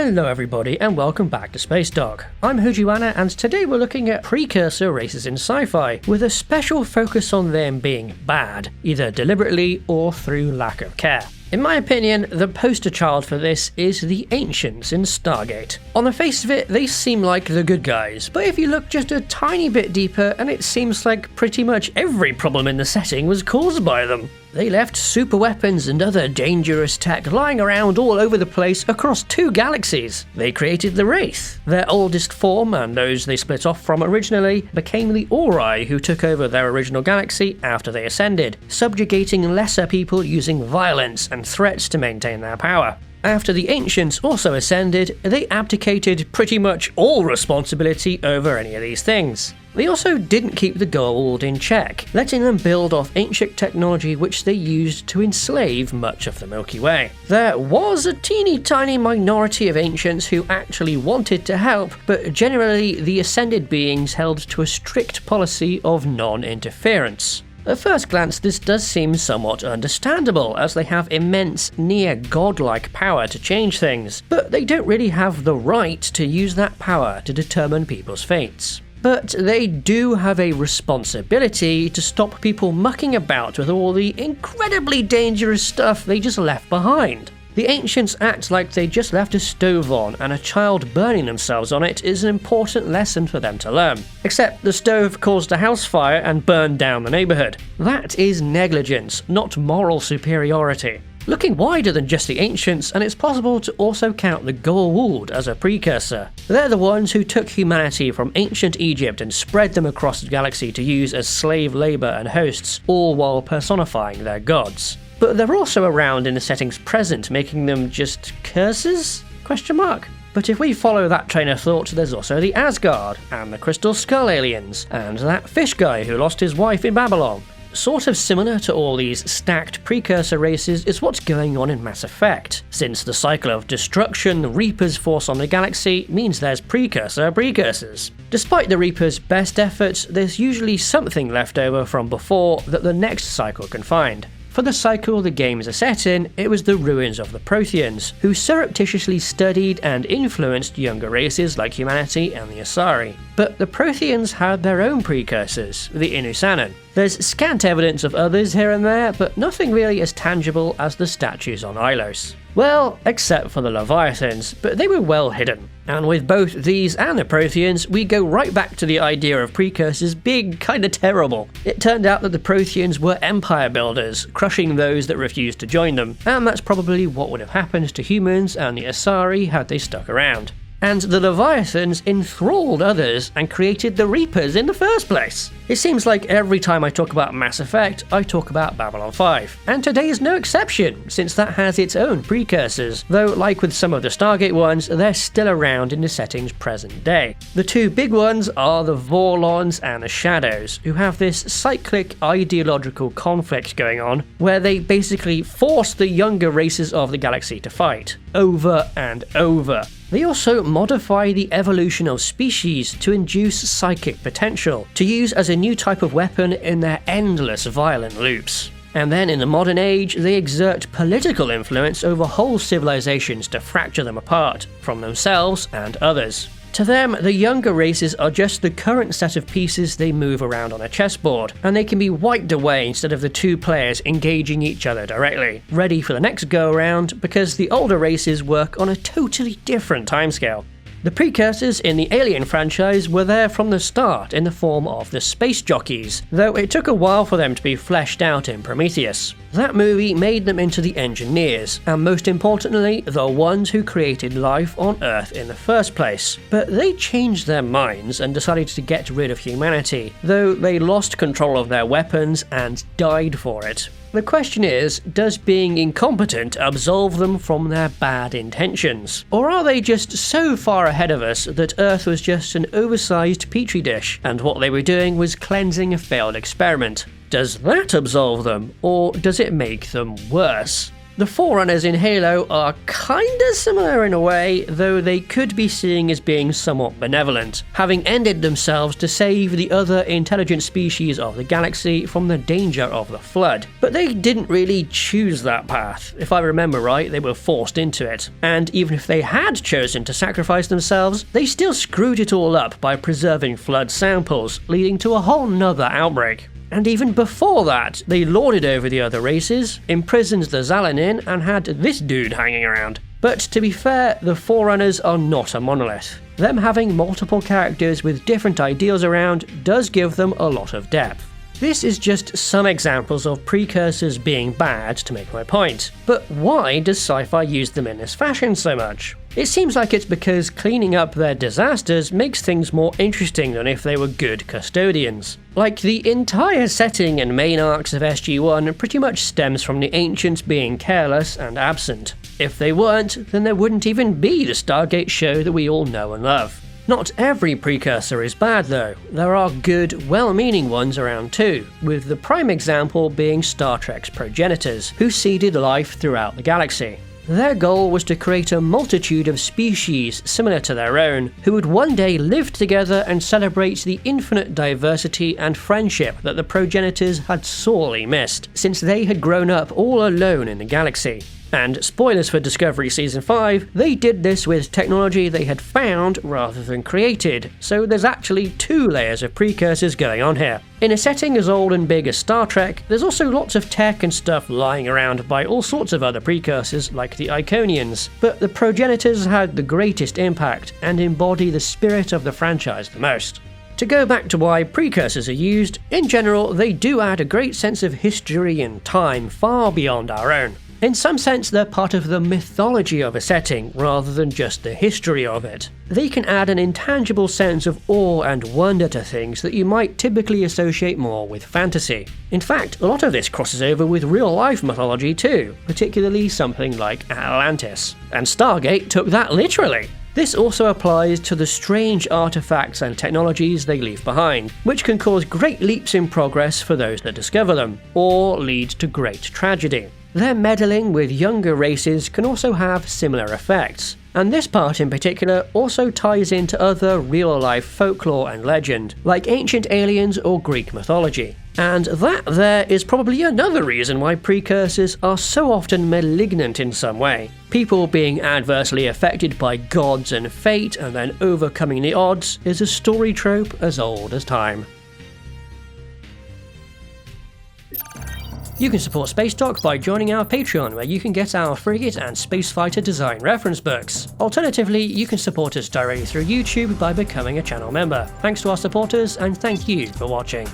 Hello everybody and welcome back to Spacedock. I'm Hojuana and today we're looking at Precursor races in sci-fi, with a special focus on them being bad, either deliberately or through lack of care. In my opinion, the poster child for this is the Ancients in Stargate. On the face of it, they seem like the good guys, but if you look just a tiny bit deeper, and it seems like pretty much every problem in the setting was caused by them. They left super weapons and other dangerous tech lying around all over the place across 2 galaxies. They created the Wraith. Their oldest form, and those they split off from originally, became the Ori, who took over their original galaxy after they ascended, subjugating lesser people using violence and threats to maintain their power. After the Ancients also ascended, they abdicated pretty much all responsibility over any of these things. They also didn't keep the Goa'uld in check, letting them build off ancient technology which they used to enslave much of the Milky Way. There was a teeny tiny minority of Ancients who actually wanted to help, but generally the ascended beings held to a strict policy of non-interference. At first glance, this does seem somewhat understandable, as they have immense, near-godlike power to change things, but they don't really have the right to use that power to determine people's fates. But they do have a responsibility to stop people mucking about with all the incredibly dangerous stuff they just left behind. The Ancients act like they just left a stove on, and a child burning themselves on it is an important lesson for them to learn. Except the stove caused a house fire and burned down the neighbourhood. That is negligence, not moral superiority. Looking wider than just the Ancients, and it's possible to also count the Goa'uld as a precursor. They're the ones who took humanity from ancient Egypt and spread them across the galaxy to use as slave labour and hosts, all while personifying their gods. But they're also around in the settings present, making them just curses? ? But if we follow that train of thought, there's also the Asgard, and the Crystal Skull aliens, and that fish guy who lost his wife in Babylon. Sort of similar to all these stacked precursor races is what's going on in Mass Effect, since the cycle of destruction the Reapers force on the galaxy means there's precursors. Despite the Reapers' best efforts, there's usually something left over from before that the next cycle can find. For the cycle the games are set in, it was the ruins of the Protheans, who surreptitiously studied and influenced younger races like humanity and the Asari. But the Protheans had their own precursors, the Inusanon. There's scant evidence of others here and there, but nothing really as tangible as the statues on Ilos. Well, except for the Leviathans, but they were well hidden. And with both these and the Protheans, we go right back to the idea of precursors being kinda terrible. It turned out that the Protheans were empire builders, crushing those that refused to join them, and that's probably what would have happened to humans and the Asari had they stuck around. And the Leviathans enthralled others and created the Reapers in the first place. It seems like every time I talk about Mass Effect, I talk about Babylon 5. And today is no exception, since that has its own precursors, though like with some of the Stargate ones, they're still around in the setting's present day. The 2 big ones are the Vorlons and the Shadows, who have this cyclic ideological conflict going on, where they basically force the younger races of the galaxy to fight, over and over. They also modify the evolution of species to induce psychic potential, to use as a new type of weapon in their endless violent loops. And then in the modern age, they exert political influence over whole civilizations to fracture them apart, from themselves and others. To them, the younger races are just the current set of pieces they move around on a chessboard, and they can be wiped away instead of the 2 players engaging each other directly, ready for the next go-around because the older races work on a totally different timescale. The precursors in the Alien franchise were there from the start in the form of the space jockeys, though it took a while for them to be fleshed out in Prometheus. That movie made them into the engineers, and most importantly, the ones who created life on Earth in the first place. But they changed their minds and decided to get rid of humanity, though they lost control of their weapons and died for it. The question is, does being incompetent absolve them from their bad intentions? Or are they just so far ahead of us that Earth was just an oversized petri dish, and what they were doing was cleansing a failed experiment? Does that absolve them, or does it make them worse? The Forerunners in Halo are kinda similar in a way, though they could be seen as being somewhat benevolent, having ended themselves to save the other intelligent species of the galaxy from the danger of the Flood. But they didn't really choose that path. If I remember right, they were forced into it. And even if they had chosen to sacrifice themselves, they still screwed it all up by preserving Flood samples, leading to a whole nother outbreak. And even before that, they lorded over the other races, imprisoned the Zalanin, and had this dude hanging around. But to be fair, the Forerunners are not a monolith. Them having multiple characters with different ideals around does give them a lot of depth. This is just some examples of precursors being bad to make my point. But why does sci-fi use them in this fashion so much? It seems like it's because cleaning up their disasters makes things more interesting than if they were good custodians. Like, the entire setting and main arcs of SG-1 pretty much stems from the Ancients being careless and absent. If they weren't, then there wouldn't even be the Stargate show that we all know and love. Not every precursor is bad though, there are good, well-meaning ones around too, with the prime example being Star Trek's progenitors, who seeded life throughout the galaxy. Their goal was to create a multitude of species similar to their own, who would one day live together and celebrate the infinite diversity and friendship that the progenitors had sorely missed, since they had grown up all alone in the galaxy. And spoilers for Discovery Season 5, they did this with technology they had found rather than created, so there's actually 2 layers of precursors going on here. In a setting as old and big as Star Trek, there's also lots of tech and stuff lying around by all sorts of other precursors like the Iconians, but the progenitors had the greatest impact and embody the spirit of the franchise the most. To go back to why precursors are used, in general they do add a great sense of history and time far beyond our own. In some sense, they're part of the mythology of a setting, rather than just the history of it. They can add an intangible sense of awe and wonder to things that you might typically associate more with fantasy. In fact, a lot of this crosses over with real-life mythology too, particularly something like Atlantis. And Stargate took that literally. This also applies to the strange artifacts and technologies they leave behind, which can cause great leaps in progress for those that discover them, or lead to great tragedy. Their meddling with younger races can also have similar effects, and this part in particular also ties into other real-life folklore and legend, like ancient aliens or Greek mythology. And that there is probably another reason why precursors are so often malignant in some way. People being adversely affected by gods and fate and then overcoming the odds is a story trope as old as time. You can support Spacedock by joining our Patreon, where you can get our frigate and spacefighter design reference books. Alternatively, you can support us directly through YouTube by becoming a channel member. Thanks to our supporters, and thank you for watching.